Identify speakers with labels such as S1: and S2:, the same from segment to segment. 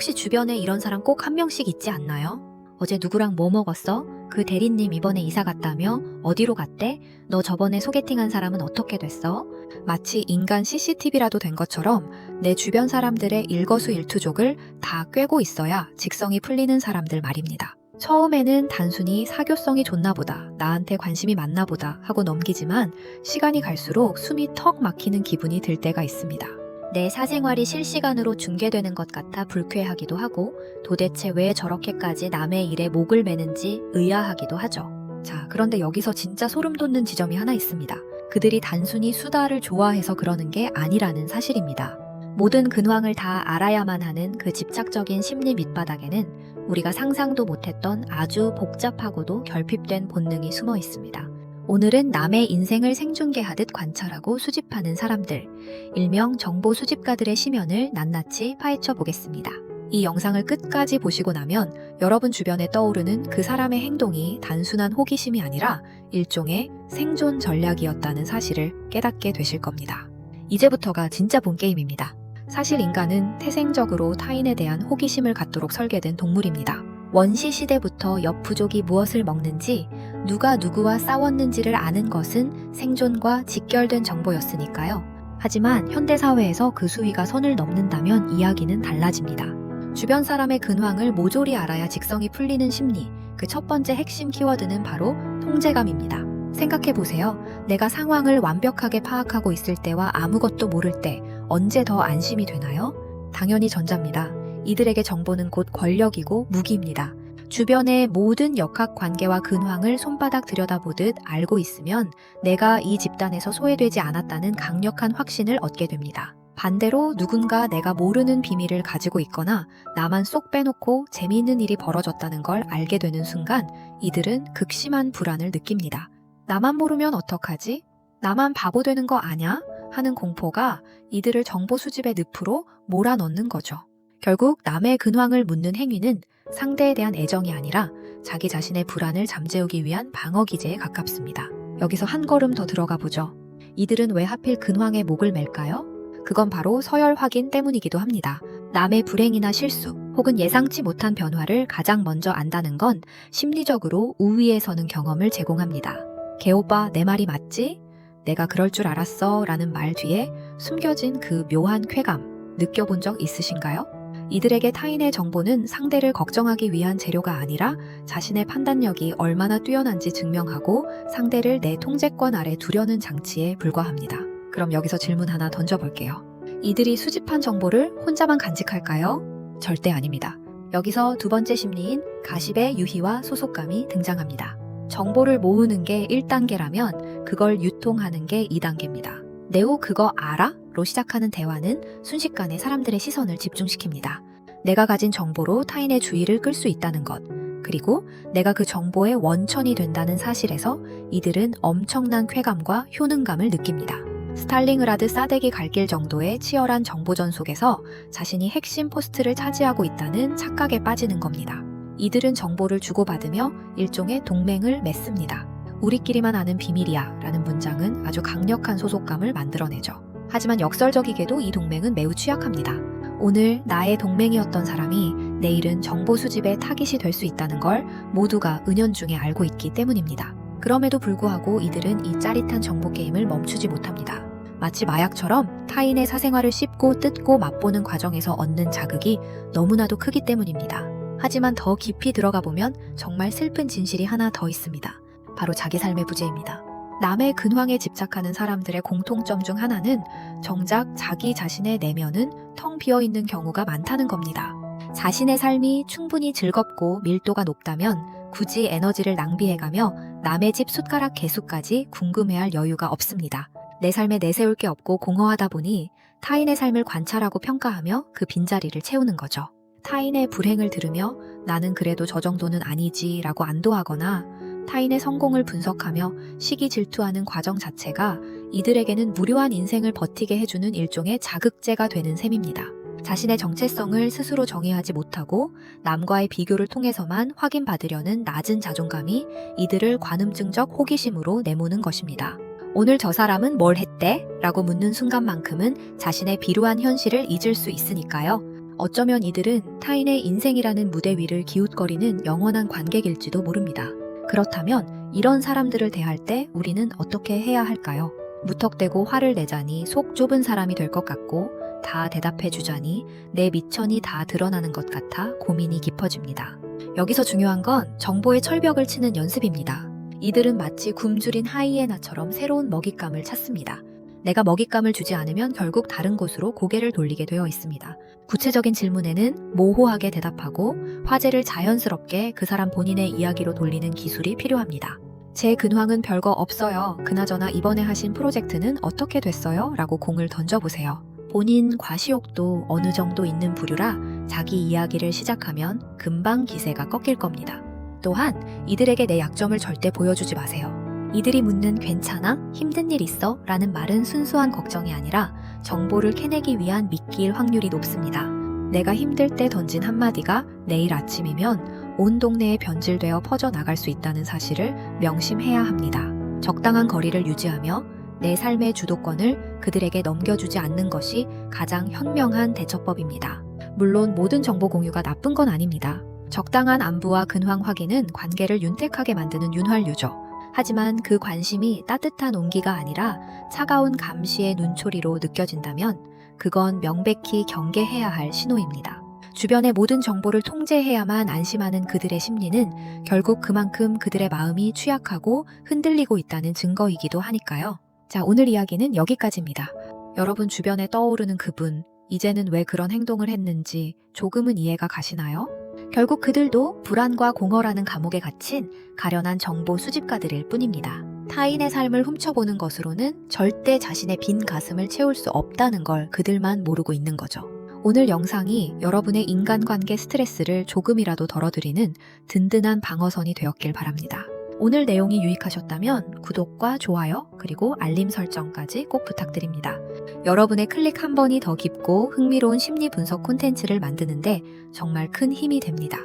S1: 혹시 주변에 이런 사람 꼭 한 명씩 있지 않나요? 어제 누구랑 뭐 먹었어? 그 대리님 이번에 이사 갔다며? 어디로 갔대? 너 저번에 소개팅한 사람은 어떻게 됐어? 마치 인간 CCTV라도 된 것처럼 내 주변 사람들의 일거수일투족을 다 꿰고 있어야 직성이 풀리는 사람들 말입니다. 처음에는 단순히 사교성이 좋나 보다, 나한테 관심이 많나 보다 하고 넘기지만 시간이 갈수록 숨이 턱 막히는 기분이 들 때가 있습니다. 내 사생활이 실시간으로 중계되는 것 같아 불쾌하기도 하고 도대체 왜 저렇게까지 남의 일에 목을 매는지 의아하기도 하죠. 자, 그런데 여기서 진짜 소름 돋는 지점이 하나 있습니다. 그들이 단순히 수다를 좋아해서 그러는 게 아니라는 사실입니다. 모든 근황을 다 알아야만 하는 그 집착적인 심리 밑바닥에는 우리가 상상도 못했던 아주 복잡하고도 결핍된 본능이 숨어 있습니다. 오늘은 남의 인생을 생중계하듯 관찰하고 수집하는 사람들, 일명 정보 수집가들의 심연을 낱낱이 파헤쳐 보겠습니다. 이 영상을 끝까지 보시고 나면 여러분 주변에 떠오르는 그 사람의 행동이 단순한 호기심이 아니라 일종의 생존 전략이었다는 사실을 깨닫게 되실 겁니다. 이제부터가 진짜 본 게임입니다. 사실 인간은 태생적으로 타인에 대한 호기심을 갖도록 설계된 동물입니다. 원시 시대부터 옆 부족이 무엇을 먹는지, 누가 누구와 싸웠는지를 아는 것은 생존과 직결된 정보였으니까요. 하지만 현대사회에서 그 수위가 선을 넘는다면 이야기는 달라집니다. 주변 사람의 근황을 모조리 알아야 직성이 풀리는 심리, 그 첫 번째 핵심 키워드는 바로 통제감입니다. 생각해보세요. 내가 상황을 완벽하게 파악하고 있을 때와 아무것도 모를 때 언제 더 안심이 되나요? 당연히 전자입니다. 이들에게 정보는 곧 권력이고 무기입니다. 주변의 모든 역학관계와 근황을 손바닥 들여다보듯 알고 있으면 내가 이 집단에서 소외되지 않았다는 강력한 확신을 얻게 됩니다. 반대로 누군가 내가 모르는 비밀을 가지고 있거나 나만 쏙 빼놓고 재미있는 일이 벌어졌다는 걸 알게 되는 순간 이들은 극심한 불안을 느낍니다. 나만 모르면 어떡하지? 나만 바보 되는 거 아냐? 하는 공포가 이들을 정보 수집의 늪으로 몰아넣는 거죠. 결국 남의 근황을 묻는 행위는 상대에 대한 애정이 아니라 자기 자신의 불안을 잠재우기 위한 방어 기제에 가깝습니다. 여기서 한 걸음 더 들어가 보죠. 이들은 왜 하필 근황에 목을 맬까요? 그건 바로 서열 확인 때문이기도 합니다. 남의 불행이나 실수 혹은 예상치 못한 변화를 가장 먼저 안다는 건 심리적으로 우위에 서는 경험을 제공합니다. 개오빠 내 말이 맞지? 내가 그럴 줄 알았어 라는 말 뒤에 숨겨진 그 묘한 쾌감 느껴본 적 있으신가요? 이들에게 타인의 정보는 상대를 걱정하기 위한 재료가 아니라 자신의 판단력이 얼마나 뛰어난지 증명하고 상대를 내 통제권 아래 두려는 장치에 불과합니다. 그럼 여기서 질문 하나 던져볼게요. 이들이 수집한 정보를 혼자만 간직할까요? 절대 아닙니다. 여기서 두 번째 심리인 가십의 유희와 소속감이 등장합니다. 정보를 모으는 게 1단계라면 그걸 유통하는 게 2단계입니다. 네오 그거 알아? 로 시작하는 대화는 순식간에 사람들의 시선을 집중시킵니다. 내가 가진 정보로 타인의 주의를 끌 수 있다는 것, 그리고 내가 그 정보의 원천이 된다는 사실에서 이들은 엄청난 쾌감과 효능감을 느낍니다. 스탈링그라드 싸대기 갈 길 정도의 치열한 정보전 속에서 자신이 핵심 포스트를 차지하고 있다는 착각에 빠지는 겁니다. 이들은 정보를 주고받으며 일종의 동맹을 맺습니다. 우리끼리만 아는 비밀이야 라는 문장은 아주 강력한 소속감을 만들어내죠. 하지만 역설적이게도 이 동맹은 매우 취약합니다. 오늘 나의 동맹이었던 사람이 내일은 정보 수집의 타깃이 될 수 있다는 걸 모두가 은연중에 알고 있기 때문입니다. 그럼에도 불구하고 이들은 이 짜릿한 정보 게임을 멈추지 못합니다. 마치 마약처럼 타인의 사생활을 씹고 뜯고 맛보는 과정에서 얻는 자극이 너무나도 크기 때문입니다. 하지만 더 깊이 들어가 보면 정말 슬픈 진실이 하나 더 있습니다. 바로 자기 삶의 부재입니다. 남의 근황에 집착하는 사람들의 공통점 중 하나는 정작 자기 자신의 내면은 텅 비어있는 경우가 많다는 겁니다. 자신의 삶이 충분히 즐겁고 밀도가 높다면 굳이 에너지를 낭비해가며 남의 집 숟가락 개수까지 궁금해할 여유가 없습니다. 내 삶에 내세울 게 없고 공허하다 보니 타인의 삶을 관찰하고 평가하며 그 빈자리를 채우는 거죠. 타인의 불행을 들으며 나는 그래도 저 정도는 아니지 라고 안도하거나 타인의 성공을 분석하며 시기 질투하는 과정 자체가 이들에게는 무료한 인생을 버티게 해주는 일종의 자극제가 되는 셈입니다. 자신의 정체성을 스스로 정의하지 못하고 남과의 비교를 통해서만 확인받으려는 낮은 자존감이 이들을 관음증적 호기심으로 내모는 것입니다. 오늘 저 사람은 뭘 했대? 라고 묻는 순간만큼은 자신의 비루한 현실을 잊을 수 있으니까요. 어쩌면 이들은 타인의 인생이라는 무대 위를 기웃거리는 영원한 관객일지도 모릅니다. 그렇다면 이런 사람들을 대할 때 우리는 어떻게 해야 할까요? 무턱대고 화를 내자니 속 좁은 사람이 될 것 같고 다 대답해 주자니 내 미천이 다 드러나는 것 같아 고민이 깊어집니다. 여기서 중요한 건 정보의 철벽을 치는 연습입니다. 이들은 마치 굶주린 하이에나처럼 새로운 먹잇감을 찾습니다. 내가 먹잇감을 주지 않으면 결국 다른 곳으로 고개를 돌리게 되어 있습니다. 구체적인 질문에는 모호하게 대답하고 화제를 자연스럽게 그 사람 본인의 이야기로 돌리는 기술이 필요합니다. 제 근황은 별거 없어요. 그나저나 이번에 하신 프로젝트는 어떻게 됐어요? 라고 공을 던져보세요. 본인 과시욕도 어느 정도 있는 부류라 자기 이야기를 시작하면 금방 기세가 꺾일 겁니다. 또한 이들에게 내 약점을 절대 보여주지 마세요. 이들이 묻는 괜찮아? 힘든 일 있어? 라는 말은 순수한 걱정이 아니라 정보를 캐내기 위한 미끼일 확률이 높습니다. 내가 힘들 때 던진 한마디가 내일 아침이면 온 동네에 변질되어 퍼져나갈 수 있다는 사실을 명심해야 합니다. 적당한 거리를 유지하며 내 삶의 주도권을 그들에게 넘겨주지 않는 것이 가장 현명한 대처법입니다. 물론 모든 정보 공유가 나쁜 건 아닙니다. 적당한 안부와 근황 확인은 관계를 윤택하게 만드는 윤활유죠. 하지만 그 관심이 따뜻한 온기가 아니라 차가운 감시의 눈초리로 느껴진다면 그건 명백히 경계해야 할 신호입니다. 주변의 모든 정보를 통제해야만 안심하는 그들의 심리는 결국 그만큼 그들의 마음이 취약하고 흔들리고 있다는 증거이기도 하니까요. 자, 오늘 이야기는 여기까지입니다. 여러분 주변에 떠오르는 그분, 이제는 왜 그런 행동을 했는지 조금은 이해가 가시나요? 결국 그들도 불안과 공허라는 감옥에 갇힌 가련한 정보 수집가들일 뿐입니다. 타인의 삶을 훔쳐보는 것으로는 절대 자신의 빈 가슴을 채울 수 없다는 걸 그들만 모르고 있는 거죠. 오늘 영상이 여러분의 인간관계 스트레스를 조금이라도 덜어드리는 든든한 방어선이 되었길 바랍니다. 오늘 내용이 유익하셨다면 구독과 좋아요 그리고 알림 설정까지 꼭 부탁드립니다. 여러분의 클릭 한 번이 더 깊고 흥미로운 심리 분석 콘텐츠를 만드는데 정말 큰 힘이 됩니다.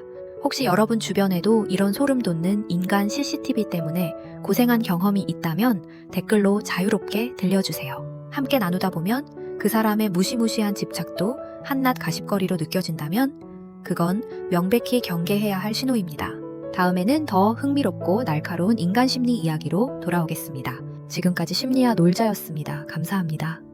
S1: 혹시 여러분 주변에도 이런 소름 돋는 인간 CCTV 때문에 고생한 경험이 있다면 댓글로 자유롭게 들려주세요. 함께 나누다 보면 그 사람의 무시무시한 집착도 한낱 가십거리로 느껴진다면 그건 명백히 경계해야 할 신호입니다. 다음에는 더 흥미롭고 날카로운 인간 심리 이야기로 돌아오겠습니다. 지금까지 심리와 놀자였습니다. 감사합니다.